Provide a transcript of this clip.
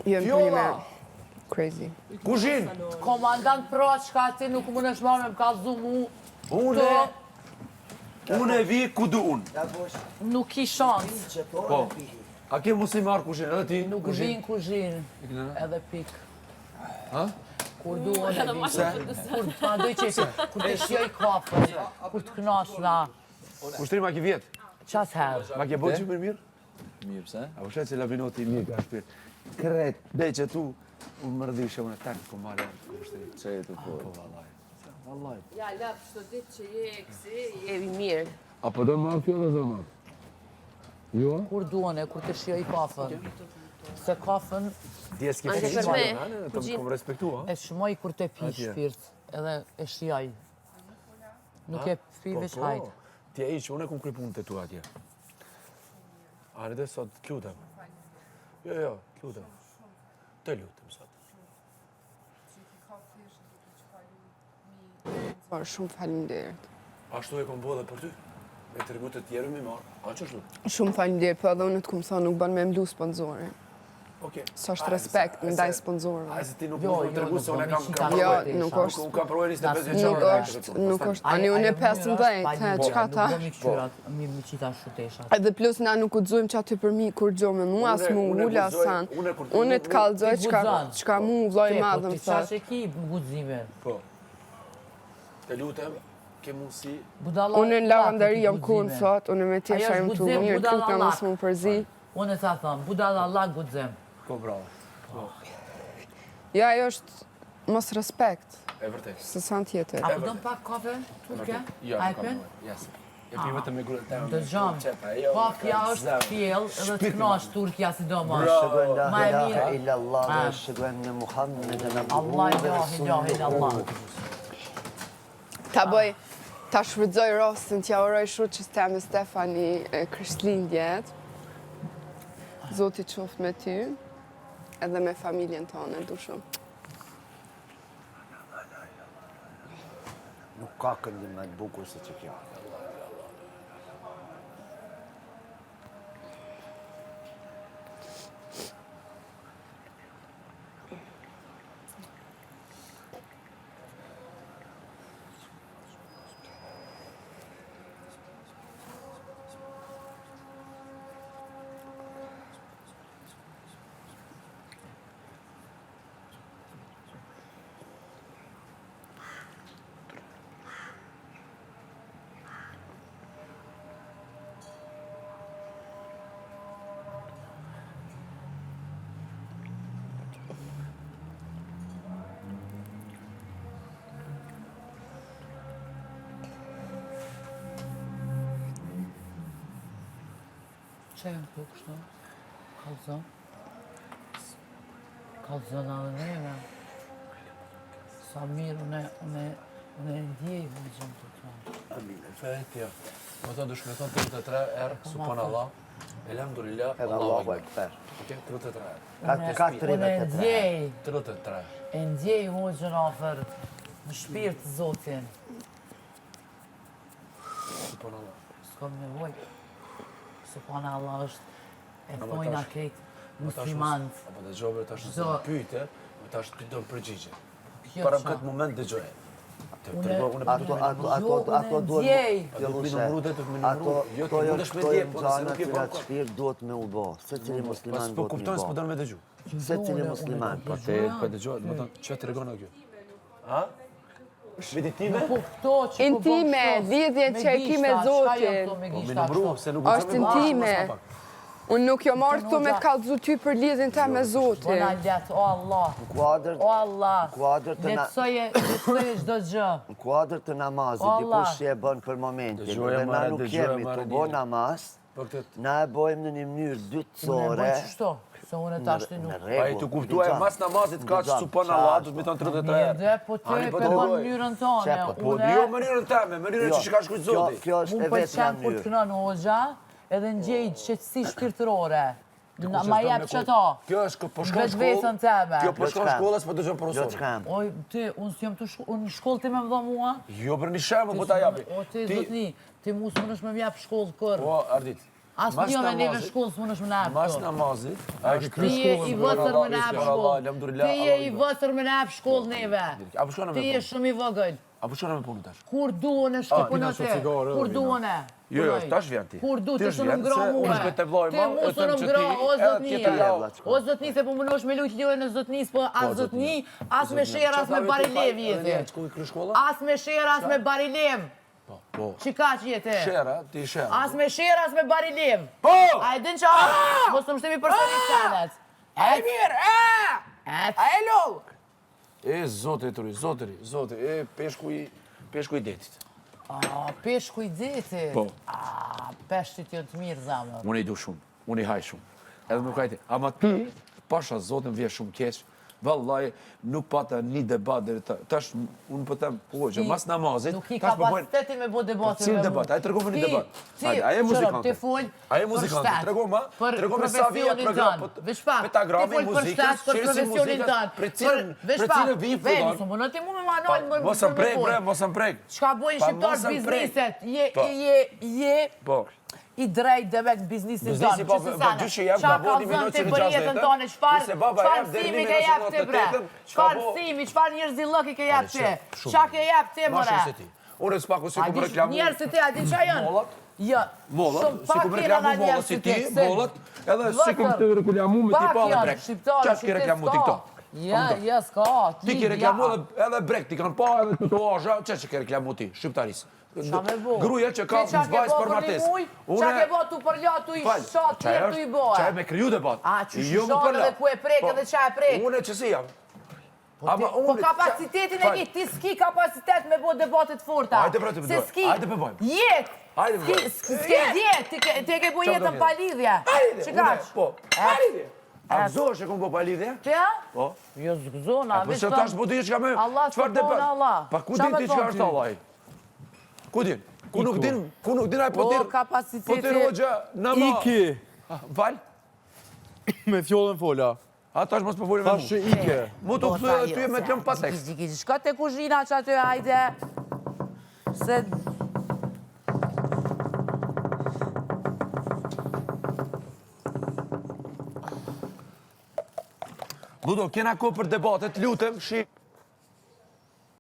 Fjolla! Crazy. Kuzhin! Komandant Proçka, ti nuk më nësh marrë me më kallëzu mu. Unë e vi ku du unë. Nuk ki shans. Po. A ke mos i marrë kuzhin, edhe ti? Nuk vin kuzhin. Edhe pik. Ha? Kur duon e vi. Kur ta doj që kur të shjoj kafën, kur të knasna. Kushtri ma ki vjetë? Qas herë. Ma ke bëjë që për mirë? Mirë, pse? A vëshet që labinoti i mirë ka shpirë. Kret, dhe që tu, unë mërdishe, unë e takë, ko marrë kushtri. Që e të po? Po, vallaj. Vallaj. Ja, lëp, shto ditë që je kësi, jevi mirë. A po do marrë kjo dhe do marrë? Jo? Kur duon e kur të shjoj kafën. Se kafën Dje s'ki Anke fëgjë për me, marrë, të më kom respektu, ha? e shmoj kur të pi shpirt. Edhe e shjoj. Nuk e pi veç hajt. Ti e i që unë e kom krypun të tu atje. Ani dhe sot, t'lutem. Jo, t'lutem. Të lutem sot. Por shumë faleminderit. Ashtu e kom bo dhe për ty. Me të regu të tjerë mi marë. A që shtu? Shumë faleminderit, po edhe unë të kumë thonë nuk bën me mlu sponsorin. Oke. Sa është respekt ndaj sponsorëve. A se ti nuk më të regu se unë e kam Jo, provoj. nuk është. Unë kam provoj 25 Nuk vjeqarë. është, nuk është. Ani unë e 15, çka ta? Nuk do mi këshyrat, mi qita shuteshat. Edhe plus na nuk uxojmë që aty për mi kur gjo me mua, as mu ula san. Unë të kallëzoj çka mu vllai i madh më Ti qa thot. që ki gudzime? Po. Të lutem, ke mundësi. Unë në lavandari jam kun thot, unë me tjesha Ajo jam është tu guxim, mirë, budalla tutna mos lak. më përzi. Unë e ta thëmë, budala Allah gudzim. Po, bravo. Ja, ajo është mos respekt, E vërtet. se sa tjetër. A përdojmë pak kafe, turke? Jo, A e nuk kam pen? nevojë. Jes. E pi vetëm me grua temë. Dëgjom, jo, kafja është fjell edhe të knash Turkja si do më. أشهد أن Ma لا e إله mirë. إلا الله وأشهد أن محمدا عبده Allah ilahe illallah. Ta bëj, ta shfrytëzoj rastin t'ja uroj shoqës teme Stefani Krishtlindjet. Zoti qoftë me ty, edhe me familjen tonë, du shumë. Nuk ka këndim më të bukur se që kjo. Që e në këtu kështu? Kalzon? Kalzon edhe neve. Sa mirë, unë e ndjej me gjëmë të të. Amin, e fejt, jo. Më thonë dush me thonë 33 erë, subhanallah. Elhamdulillah, Edhe Allahu Ekber. Oke, 33 erë. Unë e ndjej, 33. e ndjej hoxhën afer në shpirt Zotin. Subhanallah. S'kom nevoj. Subhanallah është e thojnë krejt muslimant. Apo dhe gjobër tash Zdo. në pyjte, tash të do përgjigje. Kjo Para qa. këtë moment dhe gjojë. Ato ndjej. Do të më numru dhe të më numru. Jo, Ato ti mundesh me këto dje, janë po nëse gjana nuk e që bën. atë shpirt duhet me u bë. Secili musliman Pas po duhet me kupton se po bë. don me dëgju. Secili musliman. Po te po dëgjohet, do të thonë çfarë tregon kjo? Ha? Meditime? Po këto që po Intime, lidhje që e ki me Zotin. Po më numru se nuk Është intime. Unë nuk jo marrë këtu me të kallëzu ty për lidhjen ta me Zotin. Bona let, o Allah, Kuadër o Allah, Kuadër të na letësoje çdo gjë. në kuadër të namazit, Allah. dikush që e bën për momentin, Dëgjoja, dhe na marrë, nuk dëgjoja, kemi marrë, të bë dini. namaz, Po këtë. na e bojmë në një mënyrë Unë e dytësore. bëj çështo, se unë tash ti Në nuk. Ai rregull. të kuptuaj mas namazit kaq subhanallah, do të më thon 33 Mirë, herë. dhe po ti Ani, po po bën dëgoj. mënyrën tonë. Po jo mënyrën teme, mënyrën që ka shkruajt Zoti. Kjo është Unë e po vetmja qenë kur të mënyrë. kënon hoxha, edhe ndjej qetësi shpirtërore. Ma jep që ta. Kjo është po shkon Vetë vetën teme. Kjo po shkon shkollës, po dëgjon Jo profesor. çkam. Oj, ti, unë s'jam të unë shkollë ti me më dha mua. Jo për një shembull po ta japi. O ti zotni, ti mu s'më nësh me vjep shkollë kër. Po, Ardit. Asë një me neve shkollë së më nëshme në apë. Mas namazit, Ti je i vësër me në apë shkollë. Ti je i vësër me në apë shkollë neve. Ti je shumë i vëgëll. Apo shkona me punë tash? Kur duhen e shke punët e? Kur duhen e? Jo, tash vjen ti. Kur du, ti së në mgra muhe. Unë shkoj te vllai Ti mu së në mgra, o zotni. O zotni, se po mënosh me lujt lojën në zotnis, po as zotni, as me sherë, as me barilev jeti. As me sherë, as me barilev. Po. Qika që jete? Shera, ti shera. As me sherë, as me barilev. Po! A e din qa? Mos të mështemi për sërit qanet. E mirë, A e lol. E, zote turi, zote, e, peshku i detit. Peshku i detit? Po. Peshtit jo të mirë, zamër. Unë i du shumë, unë i haj shumë. Edhe më kajti, ama ti, pasha zotin vje shumë keq, vallaj, nuk pata një debat dhe tash, unë pëtem, po, që mas namazit, nuk i kapaciteti me bo debatë. Cilë debat, a e tërgome një debat. A e muzikante. A e muzikante, tërgome, tërgome sa vija program, petagrami, muzikës, qërësi muzikës, për cilë vi fillon. Më në ti mu me manojnë më Mos më prek, bre, mos më prek. Qka bojnë shqiptarë bizniset, je i drejt dhe vetë biznisin tonë, që si sane. Qa ka zënë të për jetën tonë, qfar simi ke jep të bre, qfar simi, qfar njërzi lëki ke jep të, qa ke jep të mëre. Unë e s'paku si ku më reklamu... Njerës të ti, a di qa jënë? Mollat? Jo, shumë pak kira nga njerës të ti, mollat, edhe si ku të reklamu me ti pa dhe brek. Qa s'ki reklamu ti këto? Ja, s'ka, ti ki reklamu edhe brek, ti kanë pa edhe këto asha, që që ki reklamu ti, shqiptarisë? Qa me bo? Gruja që ka në zbajs për martes. Qa ke bo tu për lja, tu i shatë, tjerë tu i boja. Qa e me kryu debat. A, që shatë dhe ku e prek edhe qa e prek. Unë e që si jam. Po kapacitetin e ki, ti s'ki kapacitet me bo debatet forta. Ajde pra të përdojmë, ajde përbojmë. Jetë, s'ke djetë, ti ke bo jetën pa lidhja. Qikash? Po, pa lidhje. A gëzohesh e kom po pa lidhje? Tja? Po. Jo zgëzona, po se tash po di që ka me... Allah të bonë Allah. Pa ku din ti që ka është Allah? Ku din? Ku nuk din aj po dir... Po kapaciteti... Po dir hoxha në ma... Iki! Val? Me fjollën fola. A tash mos po folë me mu. Tash ike. Mu të pëthu edhe ty e me të lëmë pa tekst. Shka te kuzhina që aty hajde. Se... Ludo, kena ko për debatet, lutem, shi...